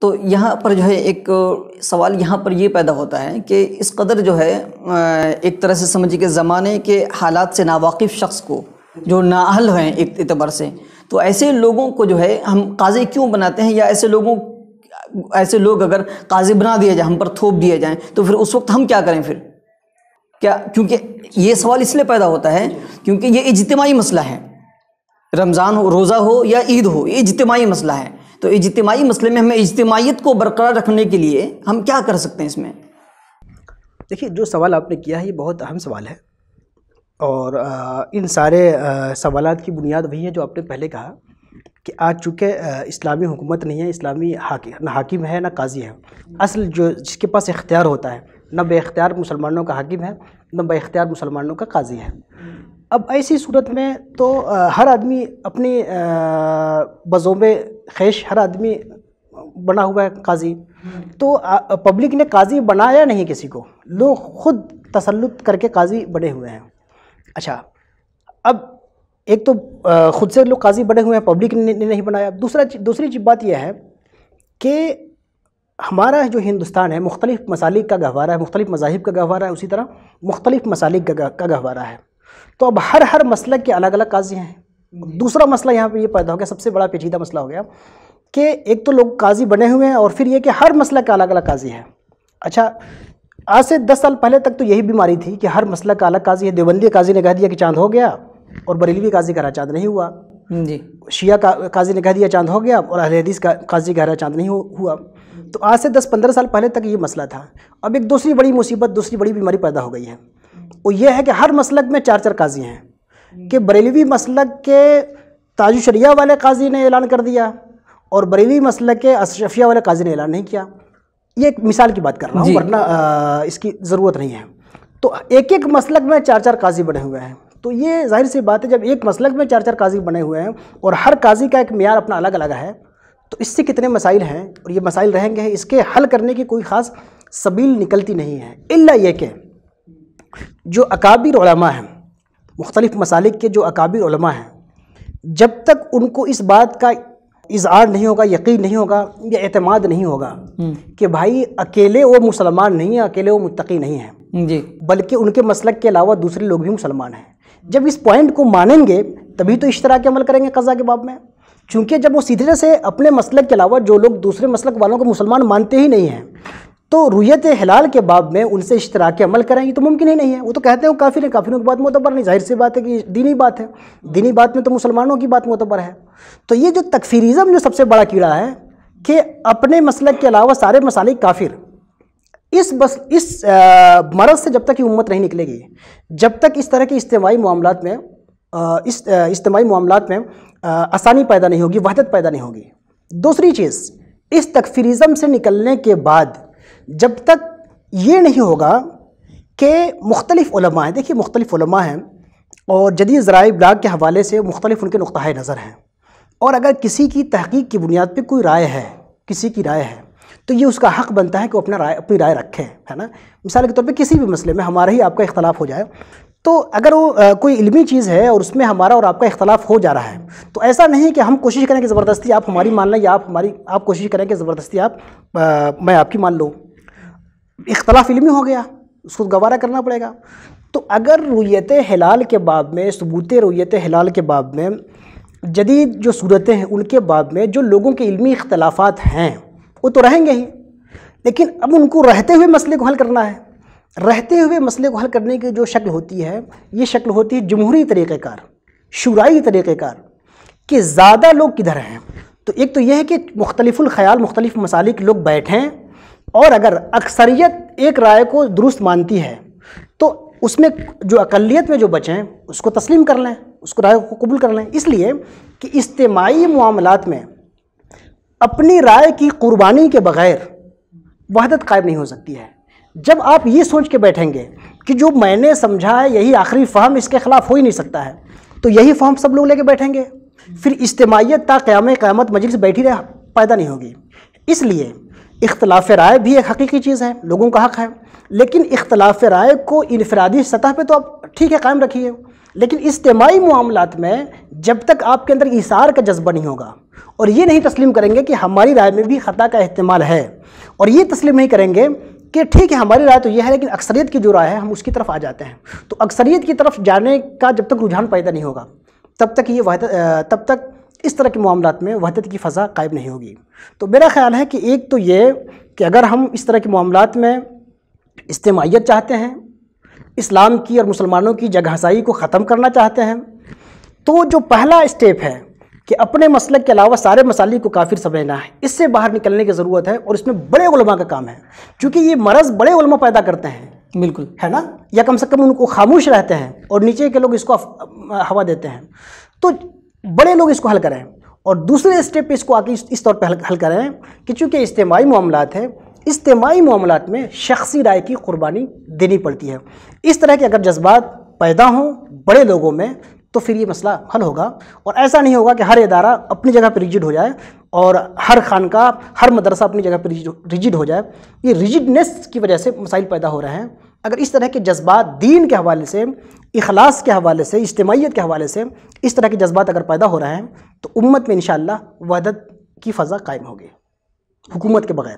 تو یہاں پر جو ہے ایک سوال یہاں پر یہ پیدا ہوتا ہے کہ اس قدر جو ہے ایک طرح سے سمجھیے کہ زمانے کے حالات سے ناواقف شخص کو، جو نااہل ہیں ایک اعتبار سے، تو ایسے لوگوں کو جو ہے ہم قاضی کیوں بناتے ہیں، یا ایسے لوگ اگر قاضی بنا دیا جائے، ہم پر تھوپ دیے جائیں، تو پھر اس وقت ہم کیا کریں پھر؟ کیونکہ یہ سوال اس لیے پیدا ہوتا ہے کیونکہ یہ اجتماعی مسئلہ ہے، رمضان ہو، روزہ ہو یا عید ہو، یہ اجتماعی مسئلہ ہے۔ تو اجتماعی مسئلے میں ہمیں اجتماعیت کو برقرار رکھنے کے لیے ہم کیا کر سکتے ہیں اس میں؟ دیکھیے، جو سوال آپ نے کیا ہے یہ بہت اہم سوال ہے، اور ان سارے سوالات کی بنیاد وہی ہے جو آپ نے پہلے کہا کہ آج چونکہ اسلامی حکومت نہیں ہے، اسلامی نہ حاکم ہے نہ قاضی ہے، اصل جس کے پاس اختیار ہوتا ہے، نہ بے اختیار مسلمانوں کا حاکم ہے نہ بے اختیار مسلمانوں کا قاضی ہے۔ اب ایسی صورت میں تو ہر آدمی اپنی بزوم خیش ہر آدمی بنا ہوا ہے قاضی، تو پبلک نے قاضی بنایا نہیں کسی کو، لوگ خود تسلط کر کے قاضی بنے ہوئے ہیں۔ اچھا، اب ایک تو خود سے لوگ قاضی بنے ہوئے ہیں، پبلک نے نہیں بنایا۔ دوسری بات یہ ہے کہ ہمارا جو ہندوستان ہے مختلف مسالک کا گہوارہ ہے، مختلف مذاہب کا گہوارہ ہے، اسی طرح مختلف مسالک کا گہوارہ ہے، تو اب ہر مسلک کے الگ الگ قاضی ہیں۔ دوسرا مسئلہ یہاں پہ یہ پیدا ہو گیا، سب سے بڑا پیچیدہ مسئلہ ہو گیا کہ ایک تو لوگ قاضی بنے ہوئے ہیں، اور پھر یہ کہ ہر مسلک کا الگ الگ قاضی ہے۔ اچھا، آج سے 10 سال پہلے تک تو یہی بیماری تھی کہ ہر مسلک کا الگ قاضی ہے۔ دیوبندی قاضی نے کہہ دیا کہ چاند ہو گیا، اور بریلوی قاضی کہہ رہا چاند نہیں ہوا، جی، شیعہ قاضی نے کہہ دیا چاند ہو گیا، اور اہل حدیث کا قاضی کہہ رہا چاند نہیں ہوا۔ تو آج سے 10-15 سال پہلے تک یہ مسئلہ تھا۔ اب ایک دوسری بڑی مصیبت، دوسری بڑی بیماری پیدا ہو گئی ہے، وہ یہ ہے کہ ہر مسلک میں 4 قاضی ہیں، کہ بریلوی مسلک کے تاج الشریعہ والے قاضی نے اعلان کر دیا، اور بریلوی مسلک کے اشرفیہ والے قاضی نے اعلان نہیں کیا۔ یہ ایک مثال کی بات کر رہا ہوں، ورنہ اس کی ضرورت نہیں ہے۔ تو ایک مسلک میں 4 قاضی بنے ہوئے ہیں، تو یہ ظاہر سی بات ہے، جب ایک مسلک میں 4 قاضی بنے ہوئے ہیں اور ہر قاضی کا ایک معیار اپنا الگ الگ ہے، تو اس سے کتنے مسائل ہیں، اور یہ مسائل رہیں گے، اس کے حل کرنے کی کوئی خاص سبیل نکلتی نہیں ہے، الا یہ کہ جو اکابر علماء ہیں، مختلف مسالک کے جو اکابر علماء ہیں، جب تک ان کو اس بات کا اذعان نہیں ہوگا، یقین نہیں ہوگا، یا اعتماد نہیں ہوگا کہ بھائی اکیلے وہ مسلمان نہیں ہیں، اکیلے وہ متقی نہیں ہیں، جی، بلکہ ان کے مسلک کے علاوہ دوسرے لوگ بھی مسلمان ہیں، جب اس پوائنٹ کو مانیں گے تبھی تو اشتراک عمل کریں گے قضاء کے باب میں۔ چونکہ جب وہ سیدھے سے اپنے مسلک کے علاوہ جو لوگ دوسرے مسلک والوں کو مسلمان مانتے ہی نہیں ہیں، تو رویت ہلال کے باب میں ان سے اشتراک عمل کریں، یہ تو ممکن ہی نہیں ہے۔ وہ تو کہتے ہیں وہ کافر ہیں، کافروں کی بات معتبر نہیں، ظاہر سی بات ہے کہ دینی بات ہے، دینی بات میں تو مسلمانوں کی بات معتبر ہے۔ تو یہ جو تکفیریزم جو سب سے بڑا کیڑا ہے کہ اپنے مسلک کے علاوہ سارے مسالک کافر، اس مرض سے جب تک یہ امت نہیں نکلے گی، جب تک اس طرح کے اجتماعی معاملات میں آسانی پیدا نہیں ہوگی، وحدت پیدا نہیں ہوگی۔ دوسری چیز، اس تکفیریزم سے نکلنے کے بعد جب تک یہ نہیں ہوگا کہ مختلف علماء ہیں، دیکھیے مختلف علماء ہیں، اور جدید ذرائع ابلاغ کے حوالے سے مختلف ان کے نقطۂ نظر ہیں، اور اگر کسی کی تحقیق کی بنیاد پہ کوئی رائے ہے، کسی کی رائے ہے، تو یہ اس کا حق بنتا ہے کہ وہ اپنی رائے رکھے، ہے نا۔ مثال کے طور پہ کسی بھی مسئلے میں ہمارا ہی آپ کا اختلاف ہو جائے، تو اگر وہ کوئی علمی چیز ہے اور اس میں ہمارا اور آپ کا اختلاف ہو جا رہا ہے، تو ایسا نہیں کہ ہم کوشش کریں کہ زبردستی آپ ہماری مان لیں، یا آپ کوشش کریں کہ زبردستی میں آپ کی مان لوں۔ اختلاف علمی ہو گیا، اس کو گوارا کرنا پڑے گا۔ تو اگر رویت ہلال کے باب میں، ثبوت رویت ہلال کے باب میں، جدید جو صورتیں ہیں ان کے باب میں جو لوگوں کے علمی اختلافات ہیں وہ تو رہیں گے ہی، لیکن اب ان کو رہتے ہوئے مسئلے کو حل کرنا ہے۔ رہتے ہوئے مسئلے کو حل کرنے کی جو شکل ہوتی ہے، یہ شکل ہوتی ہے جمہوری طریقہ کار، شورائی طریقہ کار، کہ زیادہ لوگ کدھر ہیں۔ تو ایک تو یہ ہے کہ مختلف الخیال، مختلف مسالک لوگ بیٹھیں، اور اگر اکثریت ایک رائے کو درست مانتی ہے تو اس میں جو اقلیت میں جو بچیں اس کو تسلیم کر لیں، اس کو رائے کو قبول کر لیں، اس لیے کہ اجتماعی معاملات میں اپنی رائے کی قربانی کے بغیر وحدت قائم نہیں ہو سکتی ہے۔ جب آپ یہ سوچ کے بیٹھیں گے کہ جو میں نے سمجھا ہے یہی آخری فہم، اس کے خلاف ہو ہی نہیں سکتا ہے، تو یہی فہم سب لوگ لے کے بیٹھیں گے، پھر اجتماعیت تا قیامت مجلس بیٹھی رہے پیدا نہیں ہوگی۔ اس لیے اختلاف رائے بھی ایک حقیقی چیز ہے، لوگوں کا حق ہے، لیکن اختلاف رائے کو انفرادی سطح پہ تو آپ ٹھیک ہے قائم رکھیے، لیکن اجتماعی معاملات میں جب تک آپ کے اندر ایثار کا جذبہ نہیں ہوگا اور یہ نہیں تسلیم کریں گے کہ ہماری رائے میں بھی خطا کا احتمال ہے، اور یہ تسلیم نہیں کریں گے کہ ٹھیک ہے ہماری رائے تو یہ ہے لیکن اکثریت کی جو رائے ہے ہم اس کی طرف آ جاتے ہیں، تو اکثریت کی طرف جانے کا جب تک رجحان پیدا نہیں ہوگا تب تک اس طرح کے معاملات میں وحدت کی فضا قائم نہیں ہوگی۔ تو میرا خیال ہے کہ ایک تو یہ کہ اگر ہم اس طرح کے معاملات میں اجتماعیت چاہتے ہیں، اسلام کی اور مسلمانوں کی جگ ہنسائی کو ختم کرنا چاہتے ہیں، تو جو پہلا اسٹیپ ہے کہ اپنے مسلک کے علاوہ سارے مسالک کو کافر سمجھنا ہے، اس سے باہر نکلنے کی ضرورت ہے، اور اس میں بڑے علماء کا کام ہے، کیونکہ یہ مرض بڑے علماء پیدا کرتے ہیں، بالکل ہے نا، یا کم سے کم ان کو خاموش رہتے ہیں اور نیچے کے لوگ اس کو ہوا دیتے ہیں، تو بڑے لوگ اس کو حل کریں، اور دوسرے اسٹیپ پہ اس کو آگے اس طور پہ حل کریں کہ چونکہ اجتماعی معاملات ہیں، اجتماعی معاملات میں شخصی رائے کی قربانی دینی پڑتی ہے۔ اس طرح کے اگر جذبات پیدا ہوں بڑے لوگوں میں تو پھر یہ مسئلہ حل ہوگا، اور ایسا نہیں ہوگا کہ ہر ادارہ اپنی جگہ پہ ریجڈ ہو جائے اور ہر خانقاہ ہر مدرسہ اپنی جگہ پہ ریجڈ ہو جائے۔ یہ ریجڈنس کی وجہ سے مسائل پیدا ہو رہے ہیں۔ اگر اس طرح کے جذبات دین کے حوالے سے، اخلاص کے حوالے سے، اجتماعیت کے حوالے سے اس طرح کے جذبات اگر پیدا ہو رہے ہیں تو امت میں انشاءاللہ وحدت کی فضا قائم ہوگی، حکومت کے بغیر۔